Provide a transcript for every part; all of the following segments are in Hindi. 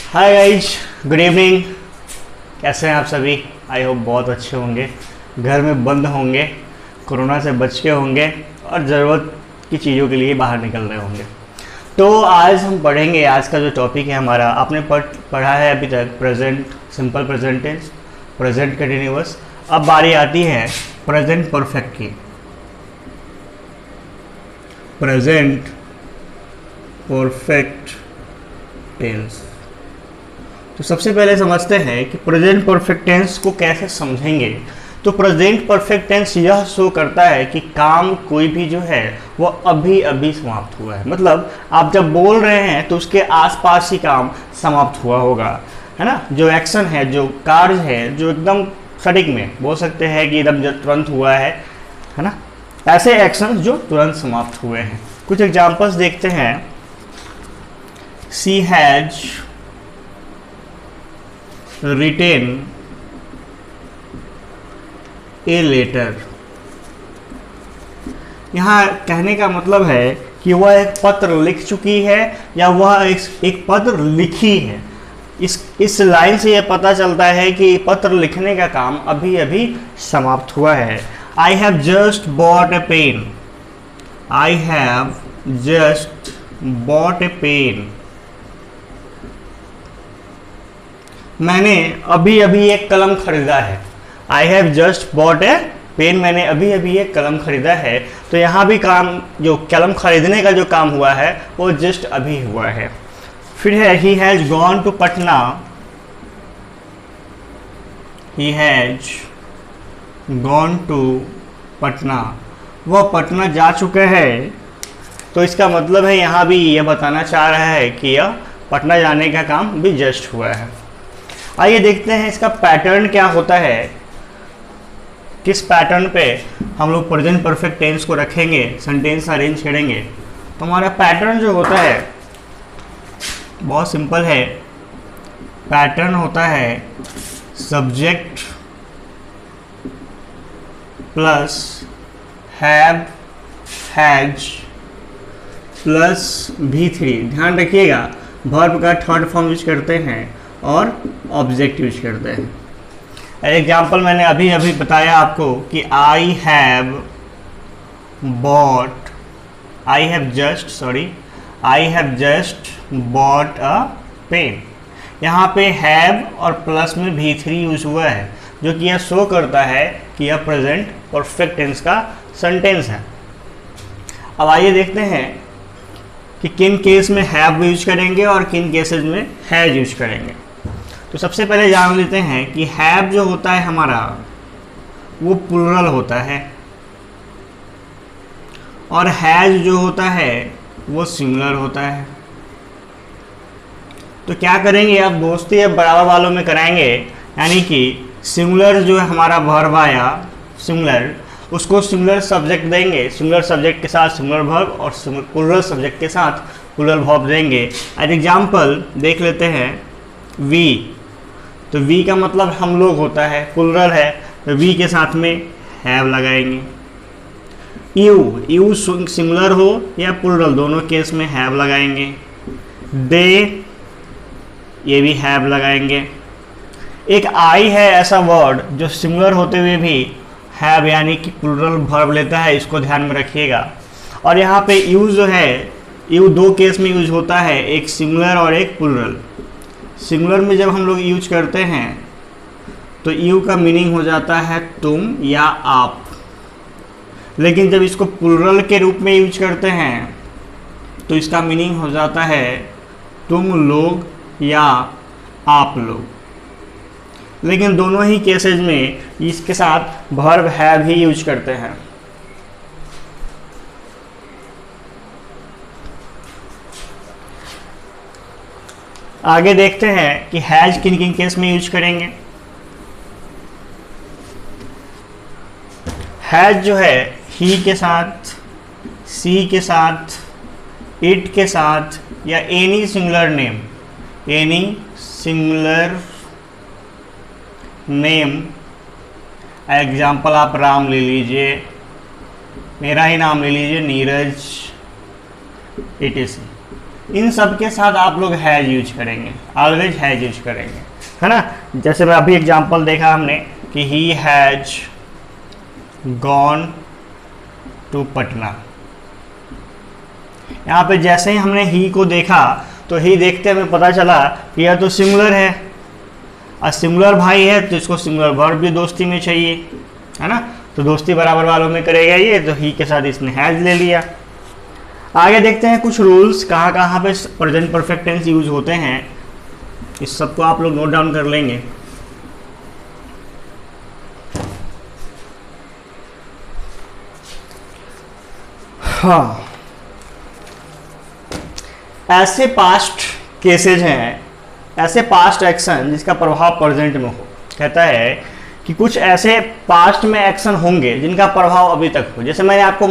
Hi guys, good evening. कैसे हैं आप सभी? आई होप बहुत अच्छे होंगे, घर में बंद होंगे, कोरोना से बच के होंगे और ज़रूरत की चीज़ों के लिए बाहर निकल रहे होंगे। तो आज हम पढ़ेंगे, आज का जो टॉपिक है हमारा, आपने पढ़ा है अभी तक present simple present tense, present continuous. अब बारी आती है प्रेजेंट परफेक्ट की। Present perfect tense. तो सबसे पहले समझते हैं कि प्रेजेंट परफेक्ट टेंस को कैसे समझेंगे। तो प्रेजेंट परफेक्ट टेंस यह शो करता है कि काम कोई भी जो है वो अभी अभी समाप्त हुआ है। मतलब आप जब बोल रहे हैं तो उसके आसपास ही काम समाप्त हुआ होगा, है ना। जो एक्शन है, जो कार्य है, जो एकदम सटीक में बोल सकते हैं कि एकदम तुरंत हुआ है ना। ऐसे एक्शन जो तुरंत समाप्त हुए हैं। कुछ एग्जांपल्स देखते हैं। She has written a letter। यहाँ कहने का मतलब है कि वह एक पत्र लिख चुकी है या वह एक पत्र लिखी है। इस लाइन से यह पता चलता है कि पत्र लिखने का काम अभी अभी समाप्त हुआ है। I have just bought a pen। I have just bought a pen। मैंने अभी अभी एक कलम खरीदा है। I have just bought a pen. मैंने अभी अभी एक कलम खरीदा है। तो यहाँ भी काम, जो कलम खरीदने का जो काम हुआ है वो जस्ट अभी हुआ है। फिर है he has gone to Patna. He has gone to Patna. वह पटना जा चुके हैं। तो इसका मतलब है यहाँ भी यह बताना चाह रहा है कि यह पटना जाने का काम भी जस्ट हुआ है। आइए देखते हैं इसका पैटर्न क्या होता है, किस पैटर्न पे हम लोग प्रेजेंट परफेक्ट टेंस को रखेंगे, सेंटेंस अरेंज करेंगे। तो हमारा पैटर्न जो होता है बहुत सिंपल है। पैटर्न होता है subject plus have has plus V3। ध्यान रखिएगा, वर्ब का थर्ड फॉर्म यूज करते हैं और ऑब्जेक्ट यूज करते हैं। एग्जाम्पल मैंने अभी अभी बताया आपको कि I have just bought a pen. यहाँ पे हैव और प्लस में V3 यूज हुआ है, जो कि यह शो करता है कि यह प्रेजेंट परफेक्ट टेंस का सेंटेंस है। अब आइए देखते हैं कि किन केस में हैव यूज करेंगे और किन केसेस में हैज यूज करेंगे। तो सबसे पहले जान लेते हैं कि हैव जो होता है हमारा वो प्लूरल होता है और हैज जो होता है वो सिंगुलर होता है। तो क्या करेंगे, अब दोस्ती अब बराबर वालों में कराएंगे। यानी कि सिंगुलर जो है हमारा वर्ब आया सिंगुलर, उसको सिंगुलर सब्जेक्ट देंगे, सिंगुलर सब्जेक्ट के साथ सिंगुलर वर्ब और प्लूरल सब्जेक्ट के साथ प्लूरल वर्ब देंगे। एज एग्जाम्पल देख लेते हैं वी। तो वी का मतलब हम लोग होता है, प्लूरल है, तो वी के साथ में हैव लगाएंगे। यू सिंगुलर हो या प्लूरल, दोनों केस में हैव लगाएंगे। दे, ये भी हैव लगाएंगे। एक आई है ऐसा वर्ड जो सिंगुलर होते हुए भी हैव यानी कि प्लूरल वर्ब लेता है, इसको ध्यान में रखिएगा। और यहाँ पे यू जो है, यू दो केस में यूज होता है, एक सिंगुलर और एक प्लूरल। सिंगुलर में जब हम लोग यूज करते हैं तो यू का मीनिंग हो जाता है तुम या आप, लेकिन जब इसको प्लूरल के रूप में यूज करते हैं तो इसका मीनिंग हो जाता है तुम लोग या आप लोग। लेकिन दोनों ही केसेस में इसके साथ वर्ब हैव ही यूज करते हैं। आगे देखते हैं कि हैज किन किन केस में यूज करेंगे। हैज जो है ही के साथ, सी के साथ, इट के साथ या एनी सिंगुलर नेम। एग्जाम्पल आप राम ले लीजिए, मेरा ही नाम ले लीजिए, नीरज, etc। इन सब के साथ आप लोग हैज यूज करेंगे, ऑलवेज हैज यूज करेंगे, है ना। जैसे मैं अभी एग्जांपल देखा हमने कि he has gone to Patna. यहाँ पे जैसे ही हमने ही को देखा तो ही देखते हमें पता चला कि यह तो सिंगुलर है, और सिंगुलर भाई है तो इसको सिंगुलर वर्ब भी दोस्ती में चाहिए, है ना। तो दोस्ती बराबर वालों में करेगा ये, तो ही के साथ इसने हैज ले लिया। आगे देखते हैं कुछ रूल्स कहाँ कहाँ पे प्रेजेंट परफेक्ट टेंस यूज होते हैं, इस सबको आप लोग नोट डाउन कर लेंगे। हाँ, ऐसे पास्ट केसेज हैं, ऐसे पास्ट एक्शन जिसका प्रभाव प्रेजेंट में हो। कहता है कि कुछ ऐसे पास्ट में एक्शन होंगे जिनका प्रभाव अभी तक हो। जैसे मैंने आपको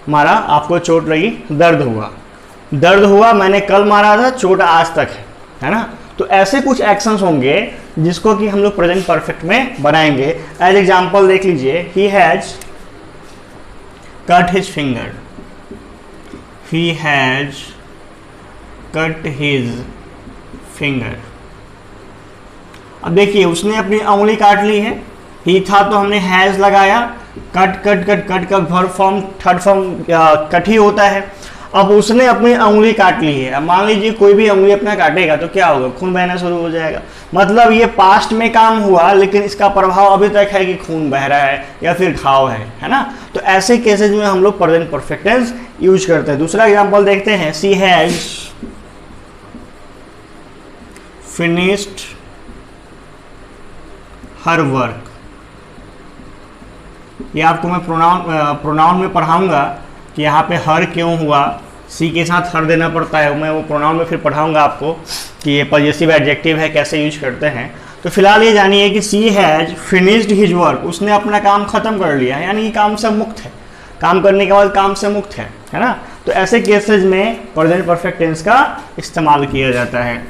मारा, आपको चोट लगी, दर्द हुआ, मैंने कल मारा था, चोट आज तक है ना। तो ऐसे कुछ एक्शंस होंगे जिसको कि हम लोग प्रेजेंट परफेक्ट में बनाएंगे। एज एग्जांपल देख लीजिए, he has cut his finger, he has cut his finger. अब देखिए उसने अपनी उंगली काट ली है, ही था तो हमने हैज लगाया, कट का verb form third form cut ही होता है। अब उसने अपनी उंगली काट ली है। अब मान लीजिए कोई भी उंगली अपना काटेगा तो क्या होगा, खून बहना शुरू हो जाएगा। मतलब ये पास्ट में काम हुआ लेकिन इसका प्रभाव अभी तक है कि खून बह रहा है या फिर घाव है ना। तो ऐसे केसेज में हम लोग प्रेजेंट परफेक्ट टेंस यूज करते हैं। दूसरा एग्जांपल देखते हैं, she has finished her work. ये आपको मैं प्रोनाउन में पढ़ाऊंगा कि यहाँ पे हर क्यों हुआ, सी के साथ हर देना पड़ता है। मैं वो प्रोनाउन में फिर पढ़ाऊंगा आपको कि ये पॉजेसिव एडजेक्टिव है, कैसे यूज करते हैं। तो फिलहाल ये जानिए कि सी हैज फिनिश्ड हिज वर्क, उसने अपना काम खत्म कर लिया, यानी कि काम से मुक्त है, काम करने के बाद काम से मुक्त है ना। तो ऐसे केसेज में प्रेजेंट परफेक्ट टेंस का इस्तेमाल किया जाता है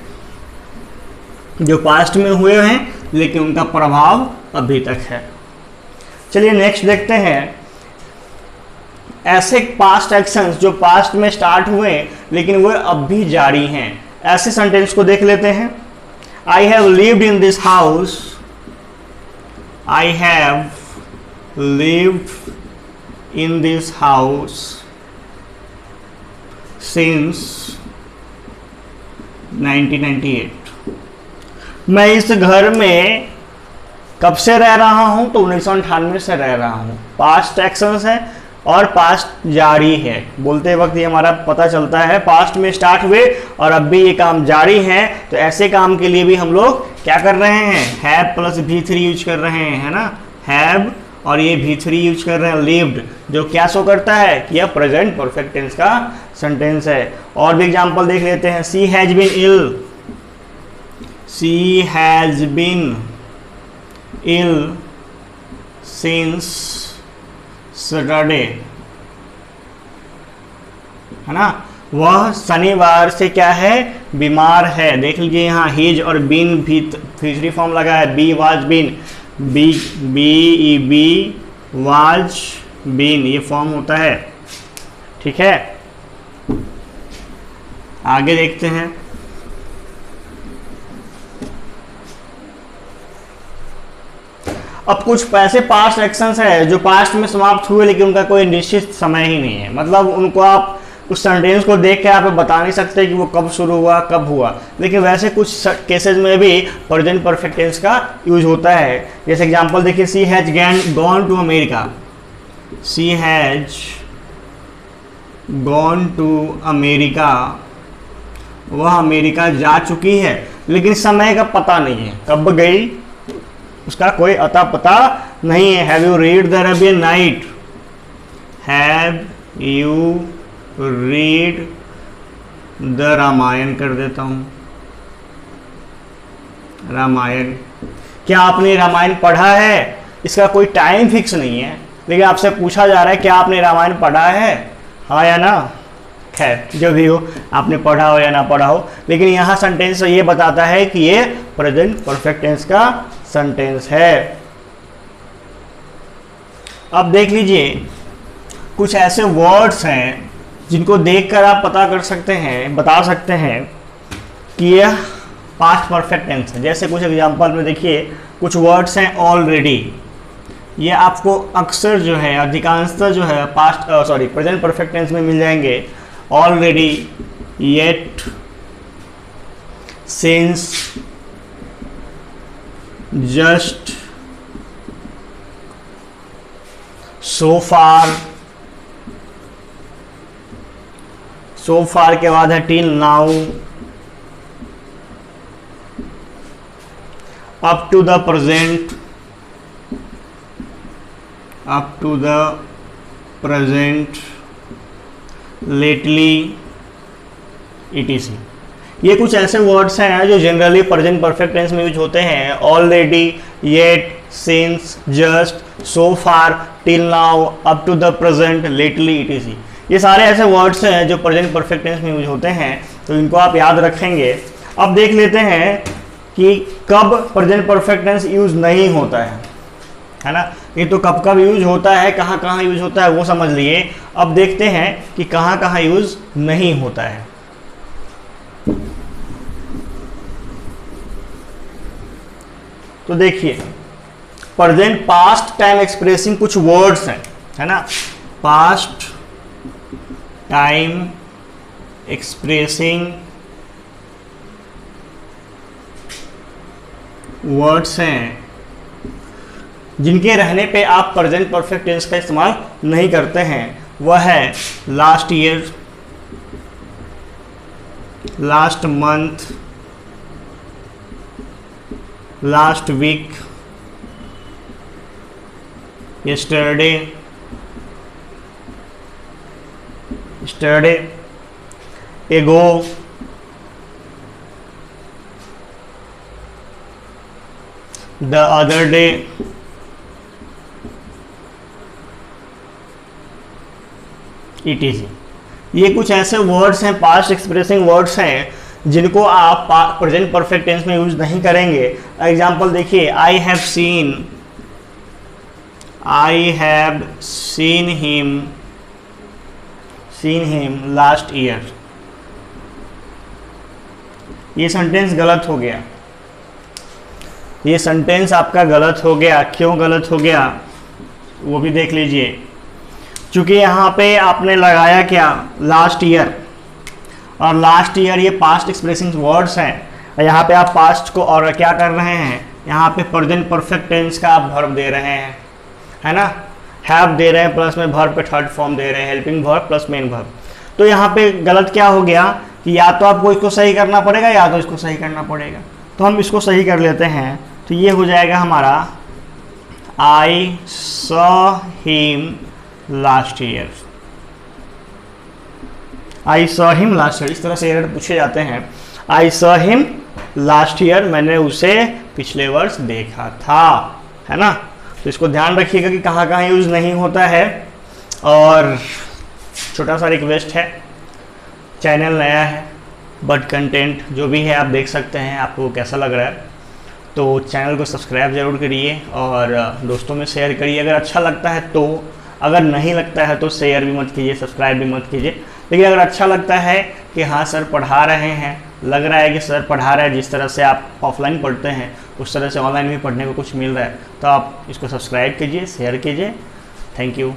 जो पास्ट में हुए हैं लेकिन उनका प्रभाव अभी तक है। चलिए नेक्स्ट देखते हैं, ऐसे पास्ट एक्शंस जो पास्ट में स्टार्ट हुए लेकिन वो अब भी जारी हैं। ऐसे सेंटेंस को देख लेते हैं। I have lived in this house, I have lived in this house since 1998। मैं इस घर में कब से रह रहा हूं, तो 1998 से रह रहा हूं। पास्ट एक्शंस है और पास्ट जारी है। बोलते वक्त ये हमारा पता चलता है पास्ट में स्टार्ट हुए और अब भी ये काम जारी है। तो ऐसे काम के लिए भी हम लोग क्या कर रहे हैं, हैव प्लस V3 यूज कर रहे हैं, है ना। हैव और ये V3 यूज कर रहे हैं, लिव्ड, जो क्या शो करता है कि यह प्रेजेंट परफेक्ट टेंस का सेंटेंस है। और भी एग्जांपल देख लेते हैं, she has been ill, she has been ill since Saturday, है ना। वह शनिवार से क्या है, बीमार है। देख लीजिए यहाँ हिज और बीन भी तीसरी फॉर्म लगा है, be was been, be was been, ये फॉर्म होता है, ठीक है। आगे देखते हैं, अब कुछ ऐसे पास्ट एक्शंस है जो पास्ट में समाप्त हुए लेकिन उनका कोई निश्चित समय ही नहीं है। मतलब उनको आप उस सेंटेंस को देख के आप बता नहीं सकते कि वो कब शुरू हुआ कब हुआ, लेकिन वैसे कुछ केसेस में भी प्रेजेंट परफेक्ट टेंस का यूज होता है। जैसे एग्जांपल देखिए, she has gone to America, she has gone to America, वह अमेरिका जा चुकी है लेकिन समय का पता नहीं है, कब गई उसका कोई अता पता नहीं है। Have you read the Arabian night, have you read the Ramayana कर देता हूं, रामायण, क्या आपने रामायण पढ़ा है, इसका कोई टाइम फिक्स नहीं है लेकिन आपसे पूछा जा रहा है क्या आपने रामायण पढ़ा है, हाँ या ना। खैर जो भी हो, आपने पढ़ा हो या ना पढ़ा हो, लेकिन यहाँ सेंटेंस ये बताता है कि ये प्रेजेंट परफेक्ट टेंस का सेंटेंस है। अब देख लीजिए कुछ ऐसे वर्ड्स हैं जिनको देखकर आप पता कर सकते हैं, बता सकते हैं कि यह पास्ट परफेक्ट टेंस है। जैसे कुछ एग्जांपल में देखिए, कुछ वर्ड्स हैं ऑलरेडी, ये आपको अक्सर जो है, अधिकांशतः जो है प्रेजेंट परफेक्ट टेंस में मिल जाएंगे। Already, yet, since, just, so far के बाद है till now, up to the present, lately, etc। ये कुछ ऐसे वर्ड्स हैं जो जनरली प्रेजेंट परफेक्ट टेंस में यूज होते हैं। Already, yet, since, just, so far, till now, up to the present, lately, etc। ये सारे ऐसे वर्ड्स हैं जो प्रेजेंट परफेक्ट टेंस में यूज होते हैं, तो इनको आप याद रखेंगे। अब देख लेते हैं कि कब प्रेजेंट परफेक्ट टेंस यूज नहीं होता है ना। ये तो कब कब यूज होता है, कहाँ कहाँ यूज होता है वो समझ लिए। अब देखते हैं कि कहाँ कहाँ यूज नहीं होता है। तो देखिए, प्रेजेंट पास्ट टाइम एक्सप्रेसिंग कुछ वर्ड्स हैं, है ना। पास्ट टाइम एक्सप्रेसिंग वर्ड्स हैं जिनके रहने पे आप प्रेजेंट परफेक्ट टेंस का इस्तेमाल नहीं करते हैं। वह है last year, last month, last week, yesterday, ago, the other day, etc। ये कुछ ऐसे वर्ड्स हैं, पास्ट एक्सप्रेसिंग वर्ड्स हैं जिनको आप प्रेजेंट परफेक्ट टेंस में यूज नहीं करेंगे। एग्जाम्पल देखिए, I have seen him last year. ये सेंटेंस गलत हो गया, ये सेंटेंस आपका गलत हो गया। क्यों गलत हो गया वो भी देख लीजिए। क्योंकि यहाँ पे आपने लगाया क्या, लास्ट ईयर, और लास्ट ईयर ये पास्ट एक्सप्रेसिंग वर्ड्स हैं। यहाँ पे आप पास्ट को और क्या कर रहे हैं, यहाँ पे प्रेजेंट परफेक्ट टेंस का आप वर्ब दे रहे हैं, है ना। हैव दे रहे हैं, प्लस में वर्ब का थर्ड फॉर्म दे रहे हैं, helping verb plus main verb. तो यहाँ पे गलत क्या हो गया कि या तो आपको इसको सही करना पड़ेगा या तो इसको सही करना पड़ेगा। तो हम इसको सही कर लेते हैं। तो ये हो जाएगा हमारा I saw him last year. I saw him last year, इस तरह से एरर पूछे जाते हैं। I saw him last year, मैंने उसे पिछले वर्ष देखा था, है ना। तो इसको ध्यान रखिएगा कि कहाँ कहाँ यूज नहीं होता है। और छोटा सा रिक्वेस्ट है, चैनल नया है बट कंटेंट जो भी है आप देख सकते हैं, आपको कैसा लग रहा है। तो चैनल को सब्सक्राइब ज़रूर करिए और दोस्तों में शेयर करिए अगर अच्छा लगता है तो। अगर नहीं लगता है तो शेयर भी मत कीजिए, सब्सक्राइब भी मत कीजिए। लेकिन अगर अच्छा लगता है कि हाँ सर पढ़ा रहे हैं, लग रहा है कि सर पढ़ा रहे हैं, जिस तरह से आप ऑफलाइन पढ़ते हैं उस तरह से ऑनलाइन भी पढ़ने को कुछ मिल रहा है, तो आप इसको सब्सक्राइब कीजिए, शेयर कीजिए। Thank you.